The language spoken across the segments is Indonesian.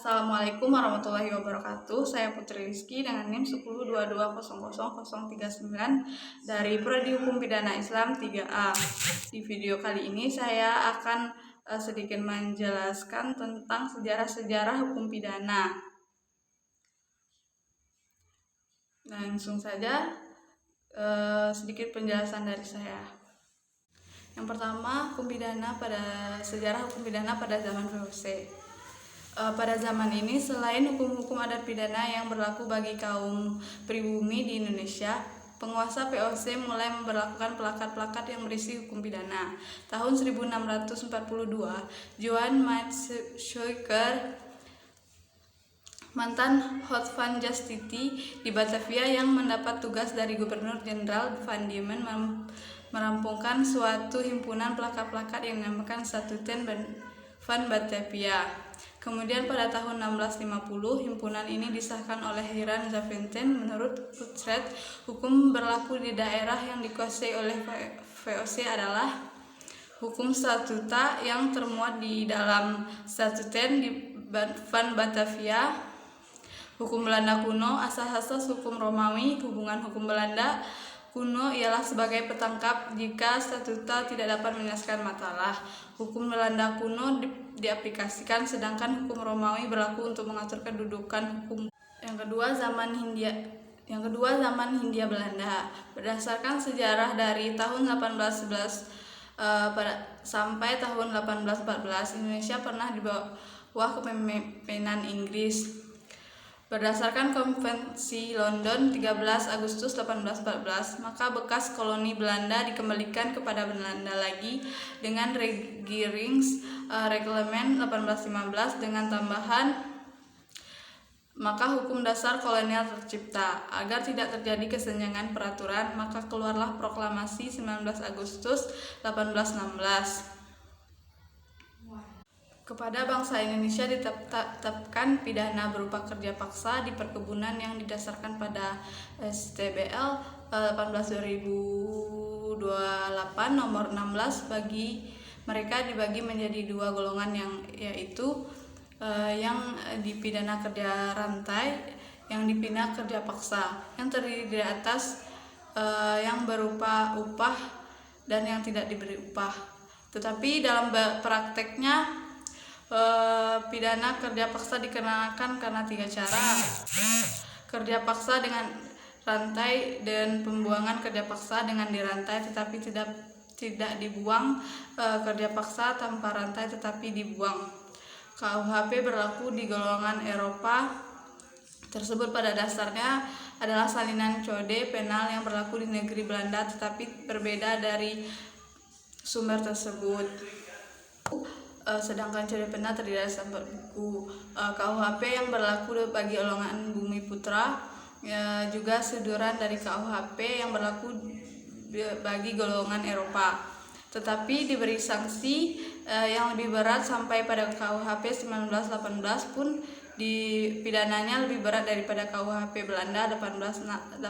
Assalamualaikum warahmatullahi wabarakatuh. Saya Putri Rizky dengan NIM 1022000039 dari Prodi Hukum Pidana Islam 3A. Di video kali ini saya akan sedikit menjelaskan tentang sejarah-sejarah hukum pidana. Langsung saja sedikit penjelasan dari saya. Yang pertama, sejarah hukum pidana pada zaman VOC. Pada zaman ini, selain hukum-hukum adat pidana yang berlaku bagi kaum pribumi di Indonesia, penguasa VOC mulai memberlakukan plakat-plakat yang berisi hukum pidana. Tahun 1642, Johan Maetsuycker, mantan Hout van Justiti di Batavia yang mendapat tugas dari Gubernur Jenderal Van Diemen merampungkan suatu himpunan plakat-plakat yang dinamakan Statuten van Batavia. Kemudian pada tahun 1650, himpunan ini disahkan oleh Hiran Zaventem. Menurut Utrecht, hukum berlaku di daerah yang dikuasai oleh VOC adalah hukum statuta yang termuat di dalam Statuten van Batavia, hukum Belanda kuno, asas-asas hukum Romawi. Hubungan hukum Belanda kuno ialah sebagai petangkap jika statuta tidak dapat menyelesaikan masalah. Hukum Belanda kuno diaplikasikan, sedangkan hukum Romawi berlaku untuk mengatur kedudukan hukum. Yang kedua, zaman Hindia Belanda. Berdasarkan sejarah dari tahun 1811 sampai tahun 1814, Indonesia pernah di bawah kepemimpinan Inggris. Berdasarkan Konvensi London 13 Agustus 1814, maka bekas koloni Belanda dikembalikan kepada Belanda lagi dengan Regeringsreglement 1815 dengan tambahan, maka hukum dasar kolonial tercipta. Agar tidak terjadi kesenjangan peraturan, maka keluarlah Proklamasi 19 Agustus 1816. Kepada bangsa Indonesia ditetapkan pidana berupa kerja paksa di perkebunan yang didasarkan pada STBL 18/2028 nomor 16. Bagi mereka dibagi menjadi dua golongan, yaitu yang dipidana kerja rantai, yang dipidana kerja paksa, yang terdiri di atas yang berupa upah dan yang tidak diberi upah. Tetapi dalam prakteknya pidana kerja paksa dikenakan karena 3 cara: kerja paksa dengan rantai dan pembuangan kerja paksa dengan dirantai tetapi tidak dibuang, kerja paksa tanpa rantai tetapi dibuang. KUHP berlaku di golongan Eropa tersebut pada dasarnya adalah salinan kode penal yang berlaku di negeri Belanda tetapi berbeda dari sumber tersebut. Sedangkan kode penal terdiri atas 4 buku. KUHP yang berlaku bagi golongan Bumi Putra, juga seduran dari KUHP yang berlaku bagi golongan Eropa, tetapi diberi sanksi yang lebih berat. Sampai pada KUHP 1918 pun pidananya lebih berat daripada KUHP Belanda 1886.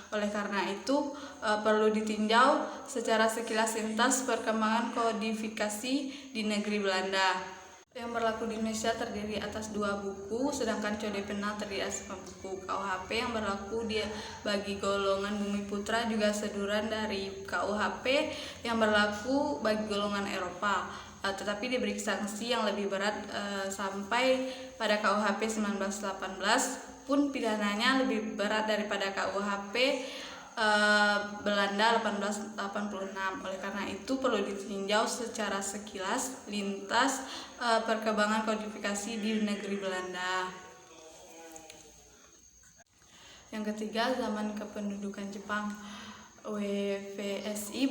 Oleh karena itu perlu ditinjau secara sekilas lintas perkembangan kodifikasi di negeri Belanda. Yang berlaku di Indonesia terdiri atas 2 buku, sedangkan kode penal terdiri atas 4 buku. KUHP yang berlaku bagi golongan Bumi Putra juga seduran dari KUHP yang berlaku bagi golongan Eropa, tetapi diberi sanksi yang lebih berat. Sampai pada KUHP 1918 pun pidananya lebih berat daripada KUHP Belanda 1886. Oleh karena itu perlu ditinjau secara sekilas lintas perkembangan kodifikasi di negeri Belanda. Yang ketiga, zaman kependudukan Jepang. WVSI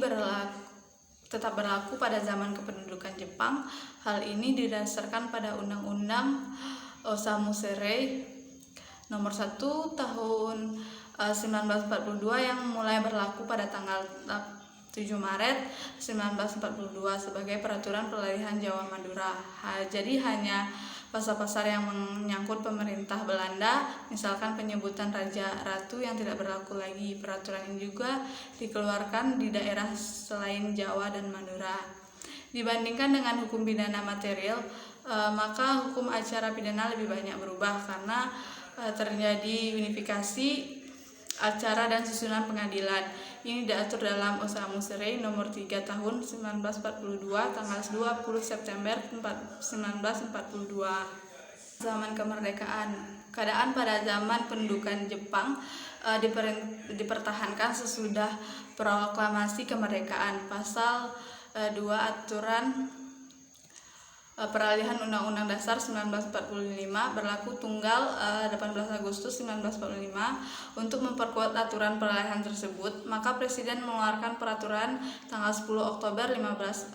tetap berlaku pada zaman kependudukan Jepang. Hal ini didasarkan pada Undang-Undang Osamu Serei nomor 1 tahun 1942 yang mulai berlaku pada tanggal 7 Maret 1942 sebagai peraturan peralihan Jawa Madura. Jadi hanya pasal-pasal yang menyangkut pemerintah Belanda, misalkan penyebutan Raja Ratu, yang tidak berlaku lagi. Peraturan ini juga dikeluarkan di daerah selain Jawa dan Madura. Dibandingkan dengan hukum pidana material, maka hukum acara pidana lebih banyak berubah karena terjadi unifikasi acara dan susunan pengadilan. Ini diatur dalam Osamu Serei nomor 3 tahun 1942 tanggal 20 September 1942. Zaman kemerdekaan. Keadaan pada zaman pendudukan Jepang dipertahankan sesudah proklamasi kemerdekaan. Pasal 2 aturan peralihan Undang-Undang Dasar 1945 berlaku tunggal 18 Agustus 1945. Untuk memperkuat aturan peralihan tersebut, maka Presiden mengeluarkan peraturan tanggal 10 Oktober 1945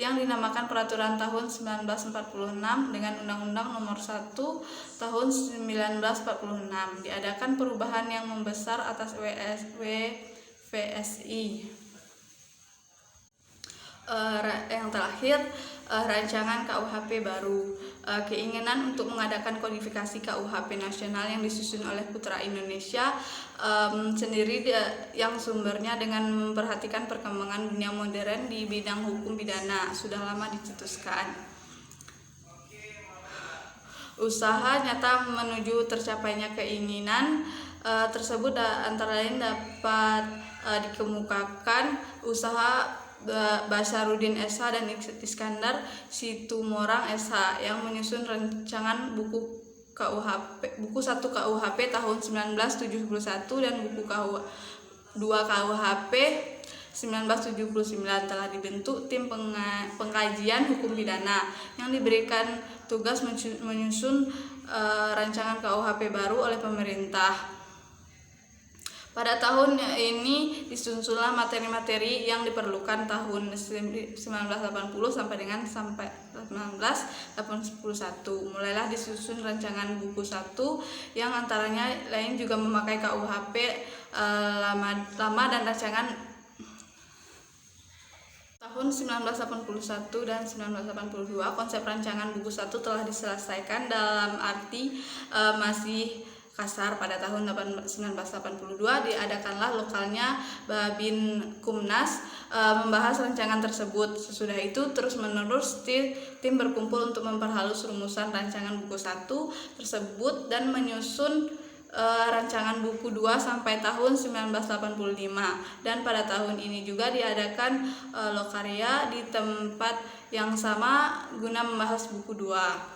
yang dinamakan Peraturan Tahun 1946 dengan Undang-Undang Nomor 1 Tahun 1946. Diadakan perubahan yang membesar atas WVSI. Yang terakhir, rancangan KUHP baru. Keinginan untuk mengadakan kodifikasi KUHP nasional yang disusun oleh Putra Indonesia sendiri yang sumbernya dengan memperhatikan perkembangan dunia modern di bidang hukum pidana sudah lama dicetuskan. Usaha nyata menuju tercapainya keinginan tersebut antara lain dapat dikemukakan usaha Basaruddin SH dan Iskandar Situmorang SH yang menyusun rancangan buku 1 KUHP tahun 1971 dan buku 2 KUHP 1979. Telah dibentuk tim pengkajian hukum pidana yang diberikan tugas menyusun rancangan KUHP baru oleh pemerintah. Pada tahun ini disusunlah materi-materi yang diperlukan tahun 1980 sampai 1981. Mulailah disusun rancangan buku 1 yang antaranya lain juga memakai KUHP lama dan rancangan tahun 1981 dan 1982. Konsep rancangan buku 1 telah diselesaikan dalam arti masih kasar. Pada tahun 1982 diadakanlah lokalnya Babin Kumnas membahas rancangan tersebut. Sesudah itu terus-menerus tim berkumpul untuk memperhalus rumusan rancangan buku 1 tersebut dan menyusun rancangan buku 2 sampai tahun 1985. Dan pada tahun ini juga diadakan lokarya di tempat yang sama guna membahas buku 2.